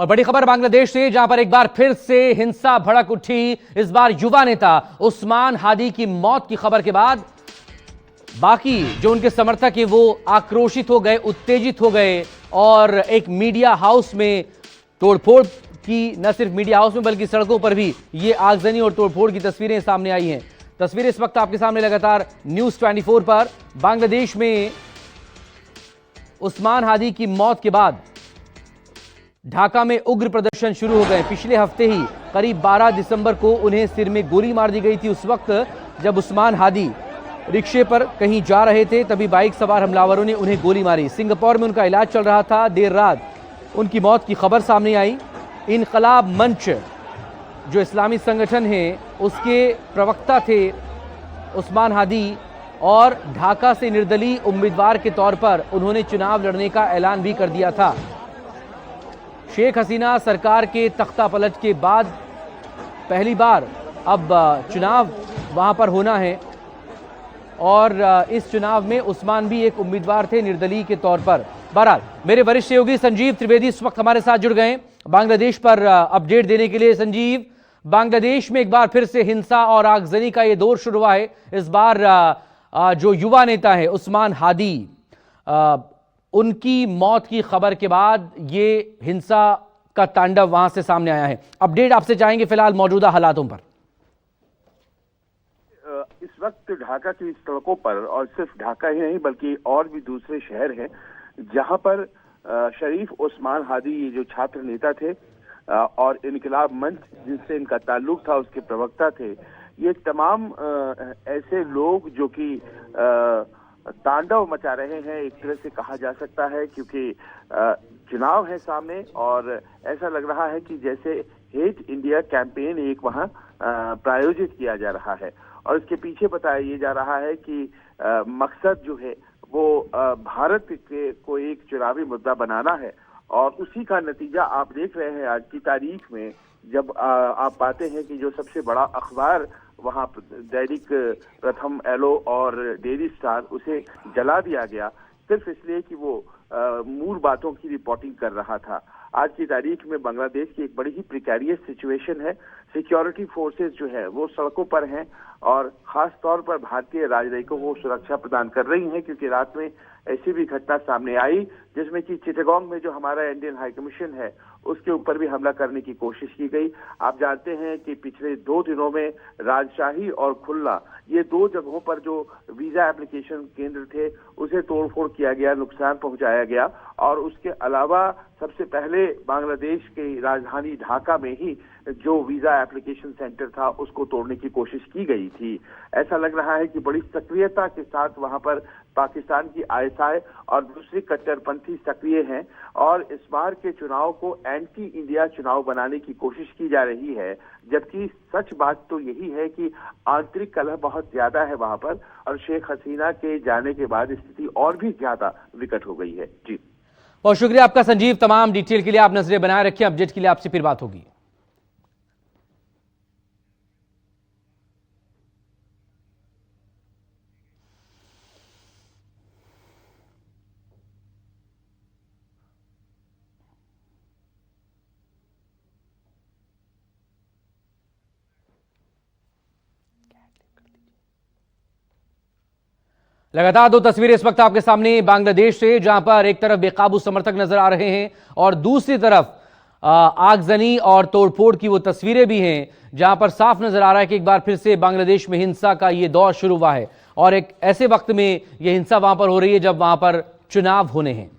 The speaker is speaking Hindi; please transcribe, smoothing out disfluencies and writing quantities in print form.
और बड़ी खबर बांग्लादेश से, जहां पर एक बार फिर से हिंसा भड़क उठी। इस बार युवा नेता उस्मान हादी की मौत की खबर के बाद बाकी जो उनके समर्थक हैं वो आक्रोशित हो गए, उत्तेजित हो गए और एक मीडिया हाउस में तोड़फोड़ की। न सिर्फ मीडिया हाउस में बल्कि सड़कों पर भी ये आगजनी और तोड़फोड़ की तस्वीरें सामने आई हैं। तस्वीरें इस वक्त आपके सामने लगातार न्यूज 24 पर। बांग्लादेश में उस्मान हादी की मौत के बाद ढाका में उग्र प्रदर्शन शुरू हो गए। पिछले हफ्ते ही करीब 12 दिसंबर को उन्हें सिर में गोली मार दी गई थी। उस वक्त जब उस्मान हादी रिक्शे पर कहीं जा रहे थे तभी बाइक सवार हमलावरों ने उन्हें गोली मारी। सिंगापुर में उनका इलाज चल रहा था। देर रात उनकी मौत की खबर सामने आई। इनकलाब मंच जो इस्लामी संगठन है उसके प्रवक्ता थे उस्मान हादी और ढाका से निर्दलीय उम्मीदवार के तौर पर उन्होंने चुनाव लड़ने का ऐलान भी कर दिया था। शेख हसीना सरकार के तख्ता पलट के बाद पहली बार अब चुनाव वहां पर होना है और इस चुनाव में उस्मान भी एक उम्मीदवार थे निर्दलीय के तौर पर। बहरहाल मेरे वरिष्ठ सहयोगी संजीव त्रिवेदी इस वक्त हमारे साथ जुड़ गए बांग्लादेश पर अपडेट देने के लिए। संजीव, बांग्लादेश में एक बार फिर से हिंसा और आगजनी का ये दौर शुरू हुआ है। इस बार जो युवा नेता है उस्मान हादी, उनकी मौत की खबर के बाद ये हिंसा का तांडव वहां से सामने आया है। अपडेट आपसे चाहेंगे फिलहाल मौजूदा हालातों पर। इस वक्त ढाका की सड़कों पर, और सिर्फ ढाका ही नहीं बल्कि और भी दूसरे शहर हैं जहां पर शरीफ उस्मान हादी ये जो छात्र नेता थे और इनकलाब मंच जिनसे इनका ताल्लुक था उसके प्रवक्ता थे, ये तमाम ऐसे लोग जो कि तांडव मचा रहे हैं एक तरह से कहा जा सकता है, क्योंकि चुनाव है सामने और ऐसा लग रहा है कि जैसे हेट इंडिया कैंपेन एक वहां प्रायोजित किया जा रहा है और इसके पीछे बताया ये जा रहा है कि मकसद जो है वो भारत के को एक चुनावी मुद्दा बनाना है। और उसी का नतीजा आप देख रहे हैं आज की तारीख में, जब आप पाते हैं कि जो सबसे बड़ा अखबार वहां दैनिक प्रथम एलो और डेली स्टार, उसे जला दिया गया सिर्फ इसलिए कि वो मूल बातों की रिपोर्टिंग कर रहा था। आज की तारीख में बांग्लादेश की एक बड़ी ही प्रिकैरियस सिचुएशन है। सिक्योरिटी फोर्सेस जो है वो सड़कों पर हैं और खास तौर पर भारतीय राजनयिकों को सुरक्षा प्रदान कर रही हैं, क्योंकि रात में ऐसी भी घटना सामने आई जिसमें कि चिटागोंग में जो हमारा इंडियन हाई कमीशन है उसके ऊपर भी हमला करने की कोशिश की गई। आप जानते हैं कि पिछले 2 दिनों में राजशाही और खुल्ला, ये 2 जगहों पर जो वीजा एप्लीकेशन केंद्र थे उसे तोड़फोड़ किया गया, नुकसान पहुंचाया गया। और उसके अलावा सबसे पहले बांग्लादेश की राजधानी ढाका में ही जो वीजा एप्लीकेशन सेंटर था उसको तोड़ने की कोशिश की गई थी। ऐसा लग रहा है कि बड़ी सक्रियता के साथ वहां पर पाकिस्तान की आईएसआई और दूसरी कट्टरपंथी सक्रिय हैं और इस बार के चुनाव को एंटी इंडिया चुनाव बनाने की कोशिश की जा रही है, जबकि सच बात तो यही है कि आंतरिक कलह बहुत ज्यादा है वहां पर और शेख हसीना के जाने के बाद स्थिति और भी ज्यादा विकट हो गई है। जी बहुत शुक्रिया आपका संजीव, तमाम डिटेल के लिए आप नजरें बनाए रखें। अपडेट के लिए आपसे फिर बात होगी। लगातार 2 तस्वीरें इस वक्त आपके सामने बांग्लादेश से, जहां पर एक तरफ बेकाबू समर्थक नजर आ रहे हैं और दूसरी तरफ आगजनी और तोड़फोड़ की वो तस्वीरें भी हैं, जहां पर साफ नजर आ रहा है कि एक बार फिर से बांग्लादेश में हिंसा का ये दौर शुरू हुआ है और एक ऐसे वक्त में ये हिंसा वहां पर हो रही है जब वहां पर चुनाव होने हैं।